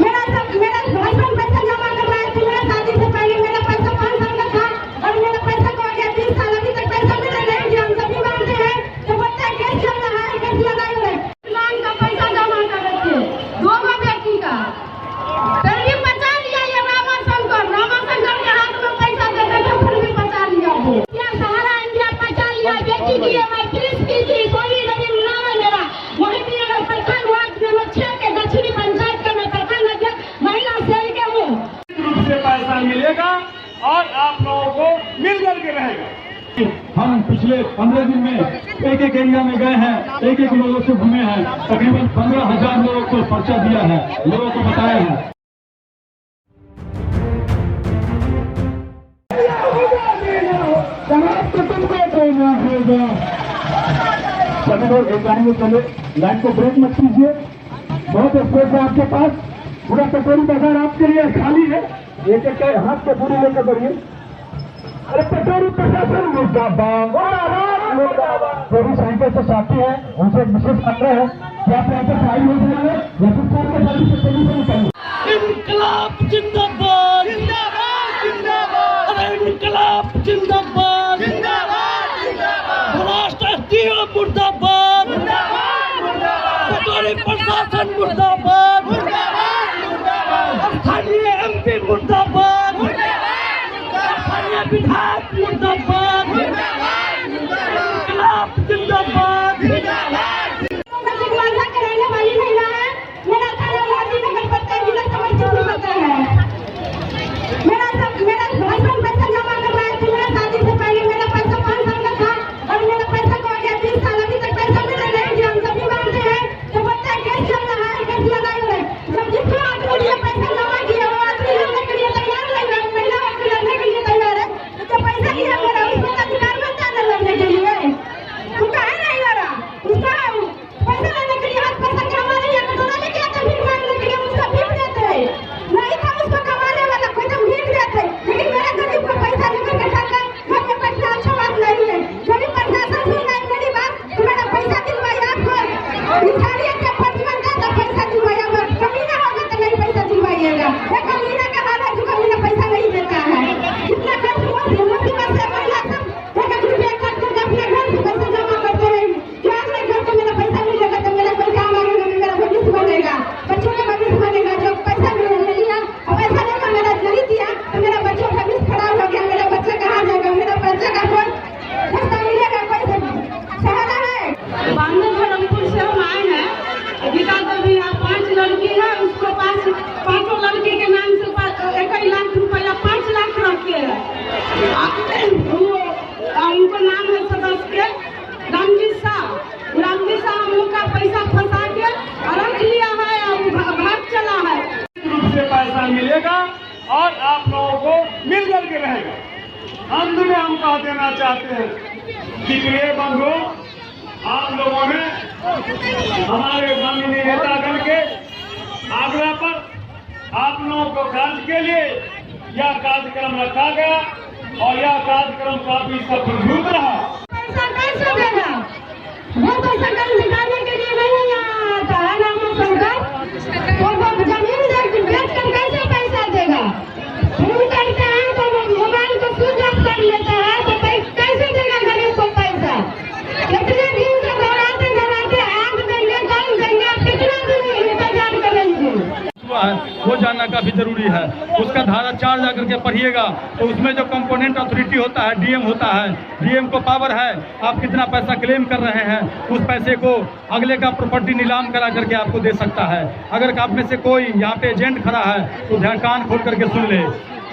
मेरा हस्बैंड पैसा जमा कर रहा है। मेरा शादी से पहले मेरा पैसा 5 साल का था और मेरा पैसा को गया 20 साल, अभी तक पैसा मिला नहीं। हम सभी मानते हैं तो बच्चा केस चल रहा है, केस लगाई हुए लान का पैसा जमा कर रखे 2 बेटी का फिर भी बचा लिया। ये रामाशंकर के हाथ में पैसा देते थे, फिर भी बचा लिया। वो क्या सहारा इंडिया बचा लिया। बेटी की मैं पुलिस की थी, कोई नहीं नाम है मेरा वही भी अगर प्रखंड वार्ड नंबर 6 के दक्षिणी पंचायत का मैं प्रखंड अध्यक्ष महिला सेल के हूँ। रूप से पैसा मिलेगा और आप लोगों को मिल करके रहेगा। हम पिछले 15 दिन में एक एरिया में गए हैं, एक लोगों से घूमे हैं, तकरीबन 15,000 लोगों को पर्चा दिया है, लोगों को बताया है। सभी लोग एक लाइन में चले, लाइन को ब्रेक मत कीजिए। बहुत स्पेस है आपके पास, पूरा कटोरी बाजार आपके लिए खाली है। एक एक हाथ से पूरी लेकर बढ़िए। अरे कटोरी प्रशासन मुर्दाबाद, जो भी साइकिल से साथी है उनसे विशेष आग्रह है कि आप यहाँ पर खड़ी हो जाइए या फिर फोन के साथ तेजी से निकालिए। इनकलाब जिंदाबाद जिंदाबाद जिंदाबाद, अरे इनकलाब जिंदाबाद जिंदाबाद जिंदाबाद, राष्ट्रीय मुर्दाबाद मुर्दाबाद मुर्दाबाद, कटोरी प्रशासन मुर्दाबाद मुर्दाबाद मुर्दाबाद, स्थानीय MP मुर्दाबाद मुर्दाबाद मुर्दाबाद, स्थानीय विधायक मुर्दाबाद मुर्दाबाद मुर्दाबाद, इनकलाब जिंदाबाद जिंदाबाद। वादा कराने वाली महिला है। मेरा थाना वासी नगर पत्ता जिला समस्तीपुर पता है। मेरा हस्बैंड पैसा जमा कर रहा है। मेरा शादी से पहले मेरा पैसा 5 साल का था और मेरा पैसा को गया 20 साल, अभी तक पैसा मिला नहीं। हम सभी मानते हैं तो बच्चा केस चल रहा है, केस लगाई हुए जब जिसको आदमी ने पैसा जमा किया वो आदमी लड़ने के लिए तैयार नहीं है, महिला आदमी लड़ने के लिए तैयार है। तो पैसा लिया मेरा, उसको अधिकार बनता है लड़ने के लिए। उनका है नहीं लड़ा, उसका पैसा लेने के लिए हाथ पैसा कमा नहीं है, कटोरा लेके आता भीख मांगने के लिए उसका भीख देते हैं। नहीं था उसको कमाने वाला कोई तो भीख देते, लेकिन मेरे गरीब को पैसा लेकर के खाता घर में बैठना अच्छा बात नहीं है। गरीब प्रशासन सुन रहा है मेरी बात, तो मेरा पैसा दिलवाइए। आपको भिखारी का फर्ज बनता है तो पैसा दिलवाइए, अगर कमीना होगा तो नहीं पैसा दिलवाइएगा। ये कमीना का हाल है जो कमीना पैसा नहीं देता है। इतना खर्च मुसीबत से महिला सब 1 रुपया खर्च करके अपने घर से पैसा जमा करते हैं। क्या अपने घर को मेरा पैसा मिलेगा तो मेरा कोई काम आएगा, मेरा भविष्य बनेगा, बच्चों का भविष्य बनेगा। जब पैसा मिला और पैसा लेकर मेरा नहीं दिया तो मेरा बच्चों का भविष्य खराब हो गया। मेरा बच्चा कहाँ जाएगा, मेरा बच्चा का कौन रास्ता मिलेगा, पैसा सहारा है। बांधव धर्मपुर से हम आए हैं। गीता देवी 5 लड़की है, उसको पास 5 लड़की के नाम से 1 लाख रुपया 5 लाख रखे है। उनको नाम है सदस्य के रामजी शाह हम लोग का पैसा फंसा के रख लिया है और भाग चला है। रूप से पैसा मिलेगा और आप लोगों को मिल करके रहेगा। अंत में हम कह देना चाहते हैं कि प्रिय बंधु, आप लोगों ने हमारे माननीय नेतागण के आग्रह पर आप लोगों को कार्य के लिए यह कार्यक्रम रखा गया और यह कार्यक्रम काफी सफलभूत रहा। पैसा कैसे देगा? वो पैसा कल निकालने के लिए नहीं आता है रामाशंकर। वो जमीन बेच कर कैसे पैसा देगा? फोन करते हैं तो मोबाइल को स्विच ऑफ कर लेता है, तो कैसे देगा गरीब को पैसा? कितने दिन से घबराते आग देंगे, जल देंगे, कितना दिन इंतजार करेंगे? वो जानना काफी जरूरी है। उसका धारा 4 जाकर के पढ़िएगा तो उसमें जो कंपोनेंट अथॉरिटी होता है, DM होता है, DM को पावर है आप कितना पैसा क्लेम कर रहे हैं, उस पैसे को अगले का प्रॉपर्टी नीलाम करा करके आपको दे सकता है। अगर आप में से कोई यहाँ पे एजेंट खड़ा है तो ध्यान कान खोल करके सुन ले।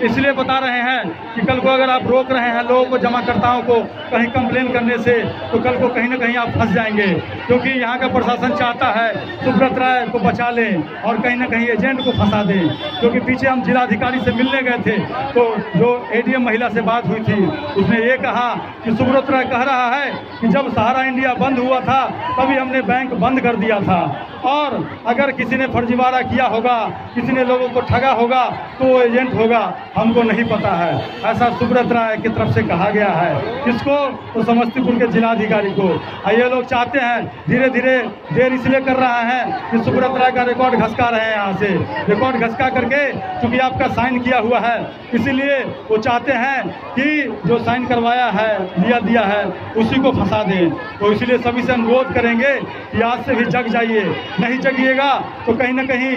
इसलिए बता रहे हैं कि कल को अगर आप रोक रहे हैं लोगों को, जमाकर्ताओं को कहीं कंप्लेन करने से, तो कल को कहीं ना कहीं आप फंस जाएंगे। क्योंकि यहाँ का प्रशासन चाहता है सुब्रत राय को बचा लें और कहीं ना कहीं एजेंट को फंसा दें। क्योंकि पीछे हम जिलाधिकारी से मिलने गए थे तो जो ADM महिला से बात हुई थी उसने ये कहा कि सुब्रत राय कह रहा है कि जब सहारा इंडिया बंद हुआ था तभी हमने बैंक बंद कर दिया था, और अगर किसी ने फर्जीवाड़ा किया होगा, किसी ने लोगों को ठगा होगा तो वो एजेंट होगा। हमको नहीं पता है, ऐसा सुब्रत राय की तरफ से कहा गया है। किसको? तो समस्तीपुर के जिलाधिकारी को। ये लोग चाहते हैं, धीरे धीरे देर इसलिए कर रहा है कि सुब्रत राय का रिकॉर्ड घसका रहे हैं। यहाँ से रिकॉर्ड घसका करके, क्योंकि आपका साइन किया हुआ है, इसीलिए वो चाहते हैं कि जो साइन करवाया है, दिया है, उसी को फंसा दें। तो इसलिए सभी से अनुरोध करेंगे कि आज से भी जग जाइए, नहीं जगिएगा तो कहीं ना कहीं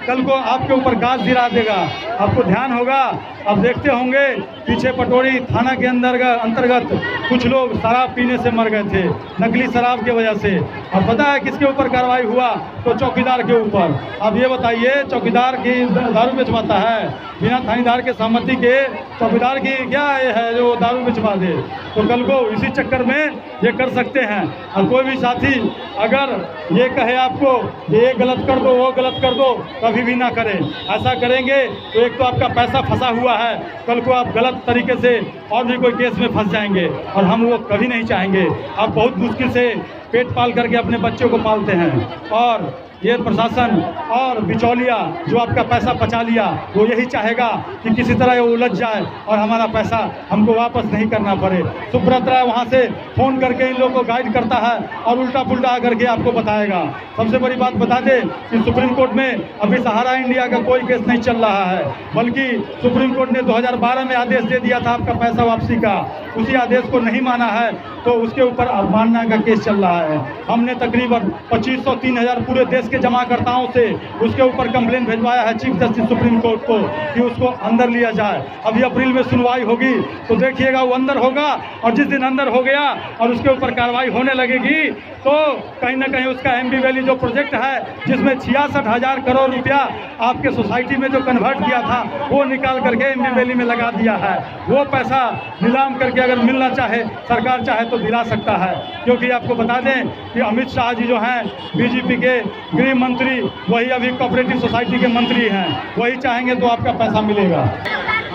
कल को आपके ऊपर गाज गिरा देगा। आपको ध्यान होगा, आप देखते होंगे पीछे पटोरी थाना के अंतर्गत कुछ लोग शराब पीने से मर गए थे, नकली शराब की वजह से। और पता है किसके ऊपर कार्रवाई हुआ? तो चौकीदार के ऊपर। अब ये बताइए, चौकीदार की दारू बेचवाता है बिना थानेदार के सहमति के? चौकीदार की क्या ये है जो दारू बेचवा दे? तो कल को इसी चक्कर में ये कर सकते हैं। और कोई भी साथी अगर ये कहे आपको ये गलत कर दो, वो गलत कर दो, कभी भी ना करें। ऐसा करेंगे तो एक तो आपका पैसा फंसा हुआ है, कल को आप गलत तरीके से और भी कोई केस में फंस जाएंगे, और हम वो कभी नहीं चाहेंगे। आप बहुत मुश्किल से पेट पाल करके अपने बच्चों को पालते हैं, और ये प्रशासन और बिचौलिया जो आपका पैसा बचा लिया, वो यही चाहेगा कि किसी तरह वो उलझ जाए और हमारा पैसा हमको वापस नहीं करना पड़े। सुब्रत राय वहाँ से फ़ोन करके इन लोगों को गाइड करता है और उल्टा पुल्टा करके आपको बताएगा। सबसे बड़ी बात बता दें कि सुप्रीम कोर्ट में अभी सहारा इंडिया का कोई केस नहीं चल रहा है, बल्कि सुप्रीम कोर्ट ने 2012 में आदेश दे दिया था आपका पैसा वापसी का। उसी आदेश को नहीं माना है तो उसके ऊपर अवमानना का केस चल रहा है। हमने तकरीबन 2500-3000 पूरे देश के जमाकर्ताओं से उसके ऊपर कंप्लेन भिजवाया है चीफ जस्टिस सुप्रीम कोर्ट को कि उसको अंदर लिया जाए। अभी अप्रैल में सुनवाई होगी तो देखिएगा वो अंदर होगा, और जिस दिन अंदर हो गया और उसके ऊपर कार्रवाई होने लगेगी तो कहीं ना कहीं उसका एमबी वैली जो प्रोजेक्ट है जिसमें 66,000 करोड़ रुपया आपके सोसाइटी में जो कन्वर्ट किया था वो निकाल करके एमबी वैली में लगा दिया है। वो पैसा नीलाम करके अगर मिलना चाहे, सरकार चाहे तो दिला सकता है। क्योंकि आपको बता दें कि अमित शाह जी जो हैं बीजेपी के गृह मंत्री, वही अभी कोऑपरेटिव सोसाइटी के मंत्री हैं, वही चाहेंगे तो आपका पैसा मिलेगा।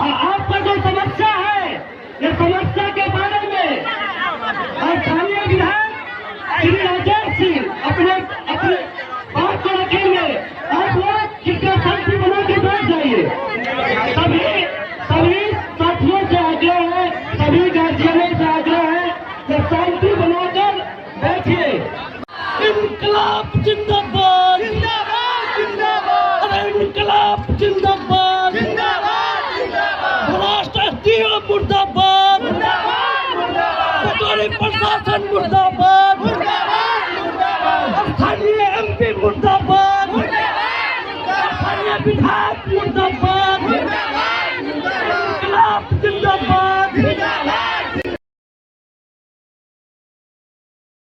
आपका जो समस्या है, ये समस्या के बारे में स्थानीय विधायक श्री राजेश सिंह अपने बात को रखेंगे। आप लोग कृपया शांति बना के बैठ जाइए। सभी साथियों से आग्रह है, सभी गार्जियनों से आग्रह है कि शांति बनाकर बैठिए। इनकलाब जिंदाबाद, जिंदाबाद, जिंदाबाद। अरे इनकलाब जिंदाबाद, जिंदाबाद, जिंदाबाद। राष्ट्रीय मुर्दाबाद, मुर्दाबाद, मुर्दाबाद। पटोरी प्रशासन मुर्दाबाद, मुर्दाबाद, मुर्दाबाद। स्थानीय एमपी मुर्दाबाद, मुर्दाबाद, मुर्दाबाद। स्थानीय विधायक